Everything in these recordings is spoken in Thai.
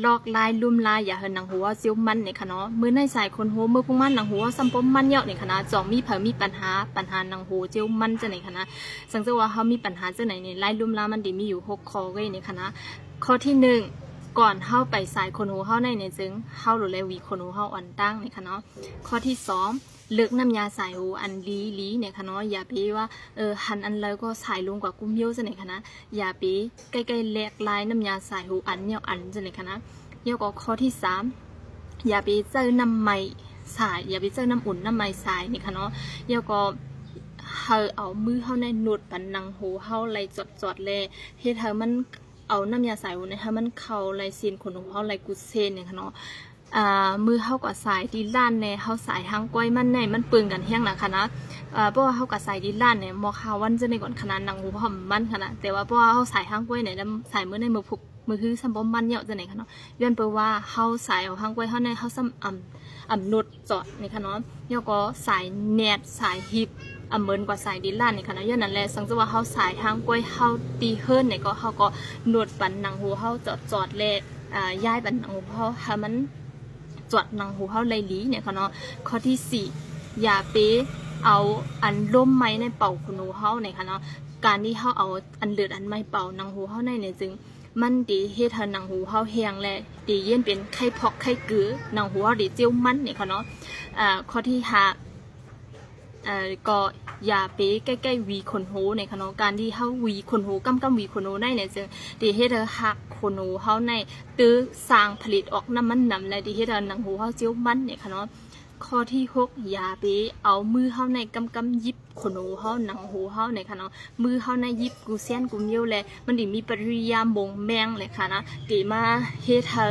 ลอกลายลุ่มลายอย่าเหินหนังหัวเซียวมันเนี่ยค่ะเนาะมือในสายคนหัวมือพุ่งมันหนังหัวซัมปมมันเยอะเนี่ยค่ะนะจ่องมีเผยมีปัญหาหนังหัวเจียวมันจะไหนค่ะนะสังเกตว่าเขามีปัญหาจะไหนเนี่ยลายลุ่มลายมันดีมีอยู่6 ข้อเว้ยเนี่ยค่ะนะข้อที่1ก่อนเข้าไปสายคนหัวเข้าในเนี่ยจึงเข้าหรือเลยวีคนหัวเข้าอ่อนตั้งเนี่ยค่ะเนาะข้อที่2เลือกน้ำยาสายหูอันลีเนี่ยค่ะเนาะอย่าไปว่าหันอันแล้วก็สายลงกว่ากุ้มเยี่ยวจะไหนค่ะนะอย่าไปใกล้ๆแหลกลายน้ำยาสายหูอันเนี่ยอันจะไหนค่ะนะเกี่ยวกับข้อที่3อย่าไปเจอน้ำไม้สายอย่าไปเจอน้ำอุ่นน้ำไม้สายนี่ค่ะเนาะเกี่ยวกับเอามือเข้าในหนุดปันนังหูเข้าไหลจอดเลยเฮ็ดให้มันเอาน้ำยาสายหูเนี่ยให้มันเข้าไหลซีนขนของเข้าไหลกุดเซนเนี่ยค่ะเนาะมือเข้ากับสายดีล้านเนี่ยเข้าสายทางก้อยมันในมันปึงกันแห้งนะคะนะเพราะว่าเข้ากับสายดีล้านเนี่ยมอข่าววันจะในก่อนขนาดนังหูหอมมันขนาดแต่ว่าเพราะว่าเข้าสายทางก้อยเนี่ยแล้วสายมือในมือผุกมือคือซัมบอมมันเยอะจะไหนคะเนาะย้อนเปว่าเฮาสายเอาทางก้อยเฮาในเฮาซ้ำนุดจอดนี่ค่ะเนาะเดี๋ยวก็สายแนทสายฮิปเหมือนกว่าสายดินล่านนี่ค่ะเนาะย้อนนั่นแหละสังเกตว่าเฮาสายทางก้อยเฮาตีเฮิร์นเนี่ยก็เฮาก็นวดปันหนังหูเฮาจอดเลยย้ายปันหนังหูเฮาให้มันจอดหนังหูเฮาไหลเนี่ยค่ะเนาะข้อที่4อย่าไปเอาอันล่มไม้ในเป่าขนหูเฮาเนี่ยค่ะเนาะการที่เฮาเอาอันเลือดอันไม้เป่าหนังหูเฮาในเนี่ยจึงมันดีเฮ็ดให้หนังหูเฮาแห้งและดีเย็นเป็นไข้พอกไข้เกือหนังหูเฮาดีเจียวมันนี่ค่ะเนาะข้อที่5ก็อย่าไปใกล้ๆวีขนหูในค่ะเนาะการที่เฮาวีขนหูกำวีขนหูในเนี่ยจึงดีเฮ็ดให้หักขนหูเฮาในตื้อสร้างผลิตออกน้ำมันและดีเฮ็ดให้หนังหูเฮาเจียวมันเนี่ยค่ะเนาะข้อที่6อย่าไปเอามือเฮาในกำยิบขนหูเฮาหนังหูเฮาเนี่ยค่ะเนาะมือเฮาในยิบกูเซียนกูเมียวแลมันดิมีปฏิกิริยาบ่งแมงเลยค่ะนะติมาเฮ็ดให้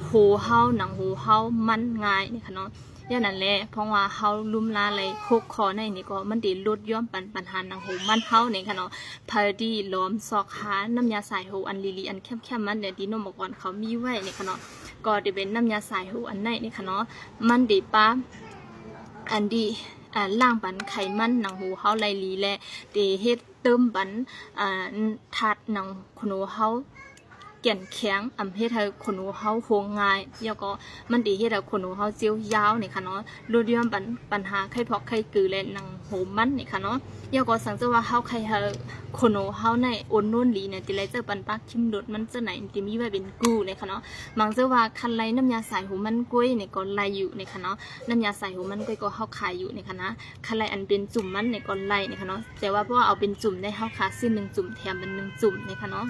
หูเฮาหนังหูเฮามันง่ายนี่ค่ะเนาะอย่างนั้นแหละเพราะว่าเฮาลุ่มลาเลย6 ข้อในนี่ก็มันดิลดย่อมปัญหาหนังหูมันเฮานี่ค่ะเนาะพอดีล้อมซอกหาน้ำยาสายหูอันลีอันเข้มๆมันเนี่ยดีโนมก่อนเขามีไว้นี่ค่ะเนาะก็จะเป็นน้ำยาสายหูอันไหนนี่ค่ะเนาะมันดีป้าอันดีล่างปันไขมันหนังหูเฮาไหลลีและเดเฮ็ดเติมปันทัดหนังขนหูเฮาแก่นแข็งเฮ็ดให้ขนหูเฮาโหงง่ายแล้วก็มันดีเฮ็ดให้ขนหูเฮาเจียวยาวนี่ค่ะเนาะลดย่อมปัญหาไข้พอกไข้กือและหนังหูมันนี่ค่ะเนาะแล้วก็สังเกตว่าเฮาไข้ขนหูเฮาในอ่อนนุ่นลีเนี่ยติไลเจอปันปักคิมดดมันจะไหนติมีไว้เป็นกูนี่ค่ะเนาะบางเจอว่าคันไลน้ำยาสายหูมันกล้วยนี่ก็ไลอยู่นี่ค่ะเนาะน้ำยาสายหูมันกล้วยก็เฮาขายอยู่นี่ค่ะนะคันไลอันเป็นจุ่มมันนี่ก็ไลนี่ค่ะเนาะแต่ว่าเพราะว่าเอาเป็นจุ่มได้เฮาขายซื้อ1 จุ่มแถมเป็น1 จุ่มนี่ค่ะเนาะ